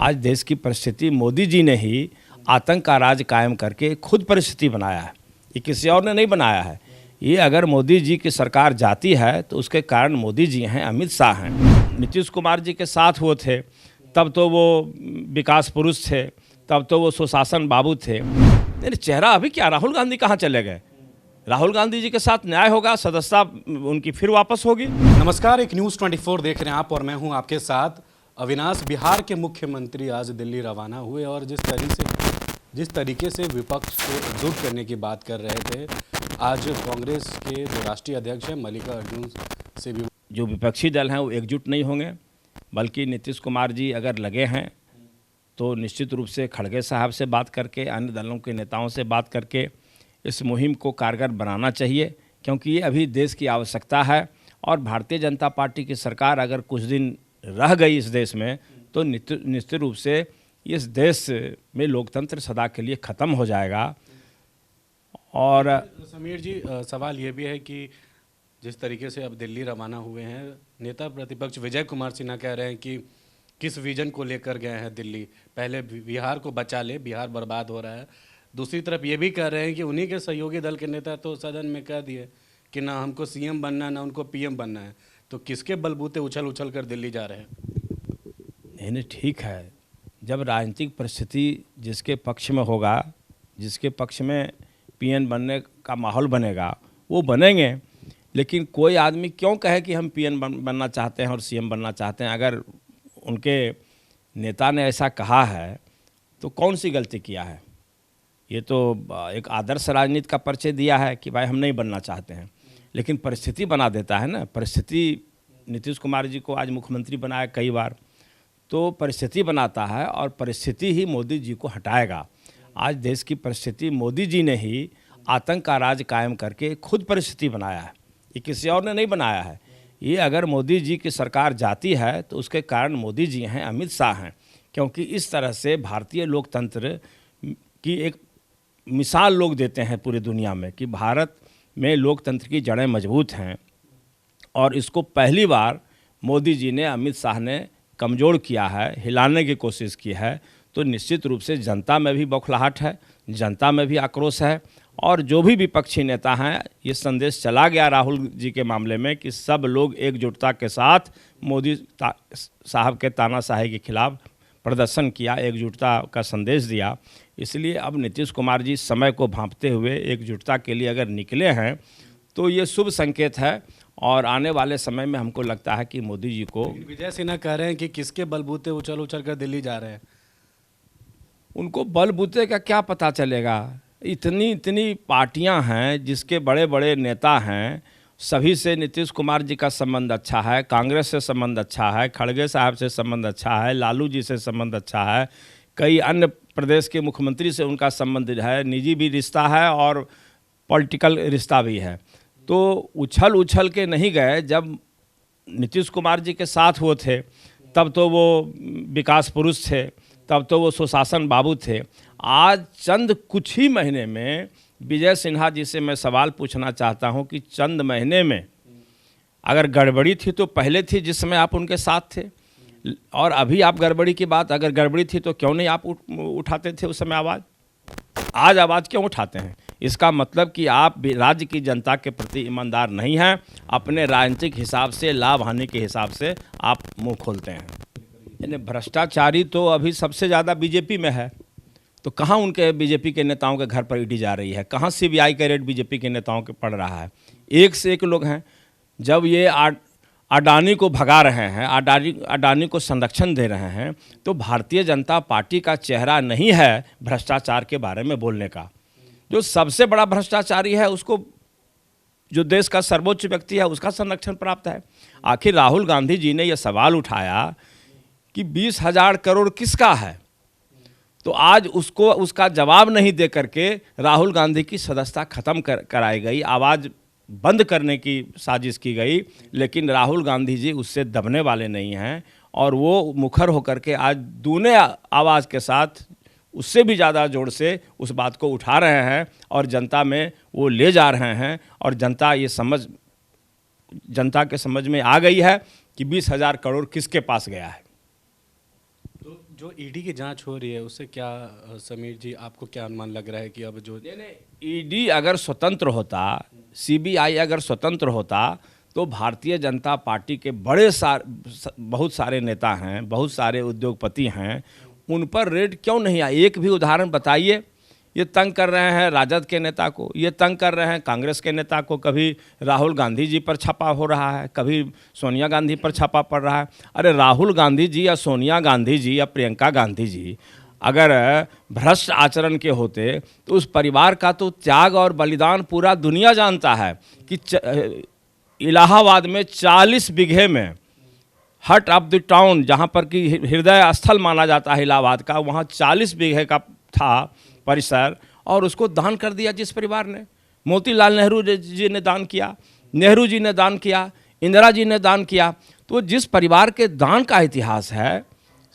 आज देश की परिस्थिति मोदी जी ने ही आतंक का राज कायम करके खुद परिस्थिति बनाया है, ये किसी और ने नहीं बनाया है। ये अगर मोदी जी की सरकार जाती है तो उसके कारण मोदी जी हैं, अमित शाह हैं। नीतीश कुमार जी के साथ वो थे तब तो वो विकास पुरुष थे, तब तो वो सुशासन बाबू थे। नहीं, चेहरा अभी क्या, राहुल गांधी कहाँ चले गए? राहुल गांधी जी के साथ न्याय होगा, सदस्यता उनकी फिर वापस होगी। नमस्कार, एक न्यूज़ 24 देख रहे हैं आप और मैं हूं आपके साथ अविनाश। बिहार के मुख्यमंत्री आज दिल्ली रवाना हुए और जिस तरीके से विपक्ष को एकजुट करने की बात कर रहे थे, आज कांग्रेस के जो राष्ट्रीय अध्यक्ष हैं मल्लिकार्जुन से भी जो विपक्षी दल हैं वो एकजुट नहीं होंगे, बल्कि नीतीश कुमार जी अगर लगे हैं तो निश्चित रूप से खड़गे साहब से बात करके, अन्य दलों के नेताओं से बात करके इस मुहिम को कारगर बनाना चाहिए, क्योंकि ये अभी देश की आवश्यकता है। और भारतीय जनता पार्टी की सरकार अगर कुछ दिन रह गई इस देश में तो निश्चित रूप से इस देश में लोकतंत्र सदा के लिए ख़त्म हो जाएगा। और समीर जी, सवाल ये भी है कि जिस तरीके से अब दिल्ली रवाना हुए हैं, नेता प्रतिपक्ष विजय कुमार सिन्हा कह रहे हैं कि किस विजन को लेकर गए हैं दिल्ली, पहले बिहार को बचा ले, बिहार बर्बाद हो रहा है। दूसरी तरफ ये भी कह रहे हैं कि उन्हीं के सहयोगी दल के नेता तो सदन में कह दिए कि ना हमको सीएम बनना है ना उनको पीएम बनना है, तो किसके बलबूते उछल कर दिल्ली जा रहे हैं? नहीं, ठीक है, जब राजनीतिक परिस्थिति जिसके पक्ष में होगा, जिसके पक्ष में पीएम बनने का माहौल बनेगा वो बनेंगे। लेकिन कोई आदमी क्यों कहे कि हम पीएम बनना चाहते हैं और सीएम बनना चाहते हैं? अगर उनके नेता ने ऐसा कहा है तो कौन सी गलती किया है? ये तो एक आदर्श राजनीति का परिचय दिया है कि भाई हम नहीं बनना चाहते हैं, लेकिन परिस्थिति बना देता है ना। परिस्थिति नीतीश कुमार जी को आज मुख्यमंत्री बनाया कई बार, तो परिस्थिति बनाता है और परिस्थिति ही मोदी जी को हटाएगा। आज देश की परिस्थिति मोदी जी ने ही आतंक का राज कायम करके खुद परिस्थिति बनाया है, ये किसी और ने नहीं बनाया है। ये अगर मोदी जी की सरकार जाती है तो उसके कारण मोदी जी हैं, अमित शाह हैं, क्योंकि इस तरह से भारतीय लोकतंत्र की एक मिसाल लोग देते हैं पूरी दुनिया में कि भारत में लोकतंत्र की जड़ें मजबूत हैं। और इसको पहली बार मोदी जी ने, अमित शाह ने कमज़ोर किया है, हिलाने की कोशिश की है। तो निश्चित रूप से जनता में भी बौखलाहट है, जनता में भी आक्रोश है। और जो भी विपक्षी नेता हैं, ये संदेश चला गया राहुल जी के मामले में कि सब लोग एकजुटता के साथ मोदी साहब के तानाशाही के खिलाफ प्रदर्शन किया, एकजुटता का संदेश दिया। इसलिए अब नीतीश कुमार जी समय को भांपते हुए एकजुटता के लिए अगर निकले हैं तो ये शुभ संकेत है। और आने वाले समय में हमको लगता है कि मोदी जी को, विजय सिन्हा कह रहे हैं कि किसके बलबूते उछल कर दिल्ली जा रहे हैं? उनको बलबूते का क्या पता चलेगा? इतनी पार्टियां हैं, जिसके बड़े बड़े नेता हैं, सभी से नीतीश कुमार जी का संबंध अच्छा है, कांग्रेस से संबंध अच्छा है, खड़गे साहब से संबंध अच्छा है, लालू जी से संबंध अच्छा है, कई अन्य प्रदेश के मुख्यमंत्री से उनका संबंध है, निजी भी रिश्ता है और पॉलिटिकल रिश्ता भी है। तो उछल के नहीं गए। जब नीतीश कुमार जी के साथ वो थे तब तो वो विकास पुरुष थे, तब तो वो सुशासन बाबू थे। आज चंद कुछ ही महीने में विजय सिन्हा जी से मैं सवाल पूछना चाहता हूं कि चंद महीने में अगर गड़बड़ी थी तो पहले थी जिस समय आप उनके साथ थे, और अभी आप गड़बड़ी की बात, अगर गड़बड़ी थी तो क्यों नहीं आप उठाते थे उस समय आवाज़? आज आवाज़ क्यों उठाते हैं? इसका मतलब कि आप राज्य की जनता के प्रति ईमानदार नहीं हैं, अपने राजनीतिक हिसाब से, लाभ हानि के हिसाब से आप मुंह खोलते हैं। यानी भ्रष्टाचारी तो अभी सबसे ज़्यादा बीजेपी में है, तो कहाँ उनके बीजेपी के नेताओं के घर पर ईडी जा रही है? कहाँ सीबीआई का रेड बीजेपी के नेताओं के पड़ रहा है? एक से एक लोग हैं। जब ये अडानी को भगा रहे हैं, अडानी को संरक्षण दे रहे हैं, तो भारतीय जनता पार्टी का चेहरा नहीं है भ्रष्टाचार के बारे में बोलने का। जो सबसे बड़ा भ्रष्टाचारी है उसको, जो देश का सर्वोच्च व्यक्ति है, उसका संरक्षण प्राप्त है। आखिर राहुल गांधी जी ने यह सवाल उठाया कि 20,000 करोड़ किसका है, तो आज उसको उसका जवाब नहीं दे करके राहुल गांधी की सदस्यता खत्म कराई गई, आवाज़ बंद करने की साजिश की गई। लेकिन राहुल गांधी जी उससे दबने वाले नहीं हैं और वो मुखर होकर के आज दूने आवाज़ के साथ, उससे भी ज़्यादा जोर से उस बात को उठा रहे हैं और जनता में वो ले जा रहे हैं। और जनता के समझ में आ गई है कि 20,000 करोड़ किसके पास गया है। तो जो ईडी की जांच हो रही है उससे क्या समीर जी आपको क्या अनुमान लग रहा है कि अब जो ईडी अगर स्वतंत्र होता, सीबीआई अगर स्वतंत्र होता, तो भारतीय जनता पार्टी के बहुत सारे नेता हैं, बहुत सारे उद्योगपति हैं, उन पर रेड क्यों नहीं आया? एक भी उदाहरण बताइए। ये तंग कर रहे हैं राजद के नेता को, ये तंग कर रहे हैं कांग्रेस के नेता को, कभी राहुल गांधी जी पर छापा हो रहा है, कभी सोनिया गांधी पर छापा पड़ रहा है। अरे राहुल गांधी जी या सोनिया गांधी जी या प्रियंका गांधी जी अगर भ्रष्ट आचरण के होते तो उस परिवार का तो त्याग और बलिदान पूरा दुनिया जानता है कि इलाहाबाद में 40 बीघे में हार्ट ऑफ द टाउन, जहाँ पर कि हृदय स्थल माना जाता है इलाहाबाद का, वहाँ 40 बीघे का था परिसर और उसको दान कर दिया जिस परिवार ने। मोतीलाल नेहरू जी ने दान किया, नेहरू जी ने दान किया, इंदिरा जी ने दान किया। तो जिस परिवार के दान का इतिहास है,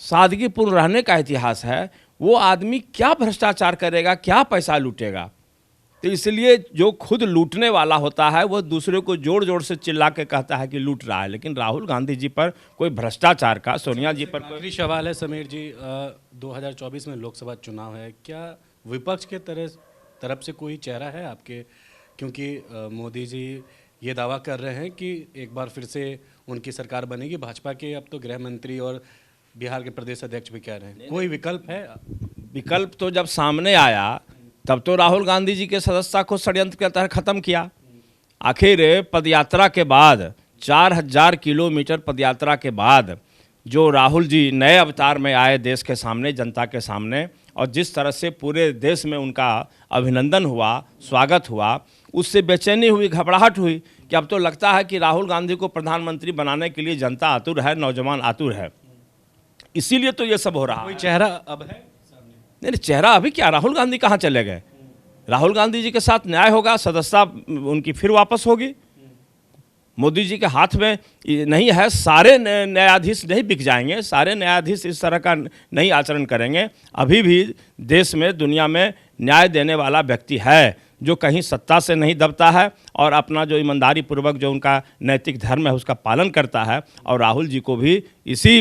सादगीपूर्ण रहने का इतिहास है, वो आदमी क्या भ्रष्टाचार करेगा, क्या पैसा लूटेगा? तो इसलिए जो खुद लूटने वाला होता है वो दूसरे को जोर जोर से चिल्ला के कहता है कि लूट रहा है, लेकिन राहुल गांधी जी पर कोई भ्रष्टाचार का, सोनिया जी पर कोई। आखिरी सवाल है समीर जी, 2024 में लोकसभा चुनाव है, क्या विपक्ष के तरफ से कोई चेहरा है आपके? क्योंकि मोदी जी ये दावा कर रहे हैं कि एक बार फिर से उनकी सरकार बनेगी, भाजपा के अब तो गृह मंत्री और बिहार के प्रदेश अध्यक्ष भी कह रहे हैं, कोई विकल्प है? विकल्प तो जब सामने आया तब तो राहुल गांधी जी के सदस्यता को षड्यंत्र के तहत खत्म किया। आखिर पदयात्रा के बाद, 4000 किलोमीटर पदयात्रा के बाद जो राहुल जी नए अवतार में आए देश के सामने, जनता के सामने, और जिस तरह से पूरे देश में उनका अभिनंदन हुआ, स्वागत हुआ, उससे बेचैनी हुई, घबराहट हुई कि अब तो लगता है कि राहुल गांधी को प्रधानमंत्री बनाने के लिए जनता आतुर है, नौजवान आतुर है। इसीलिए तो ये सब हो रहा है। कोई चेहरा अब है? नहीं, चेहरा अभी क्या, राहुल गांधी कहाँ चले गए? राहुल गांधी जी के साथ न्याय होगा, सदस्यता उनकी फिर वापस होगी। मोदी जी के हाथ में नहीं है, सारे न्यायाधीश नहीं बिक जाएंगे, सारे न्यायाधीश इस तरह का नहीं आचरण करेंगे। अभी भी देश में, दुनिया में न्याय देने वाला व्यक्ति है जो कहीं सत्ता से नहीं दबता है और अपना जो ईमानदारी पूर्वक जो उनका नैतिक धर्म है उसका पालन करता है। और राहुल जी को भी इसी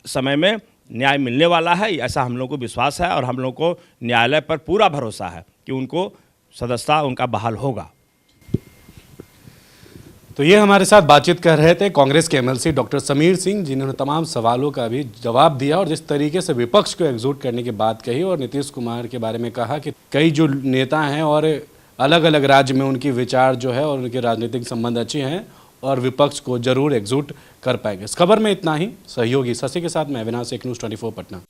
समय में न्याय मिलने वाला है, ऐसा हम लोग को विश्वास है और हम लोग को न्यायालय पर पूरा भरोसा है कि उनको सदस्यता उनका बहाल होगा। तो ये हमारे साथ बातचीत कर रहे थे कांग्रेस के एमएलसी डॉक्टर समीर सिंह, जिन्होंने तमाम सवालों का भी जवाब दिया और जिस तरीके से विपक्ष को एकजुट करने की बात कही और नीतीश कुमार के बारे में कहा कि कई जो नेता हैं और अलग अलग राज्य में उनकी विचार जो है और उनके राजनीतिक संबंध अच्छे हैं और विपक्ष को जरूर एकजुट कर पाएंगे। इस खबर में इतना ही। सहयोगी शशि के साथ मैं अविनाश, एक न्यूज़ 24 पटना।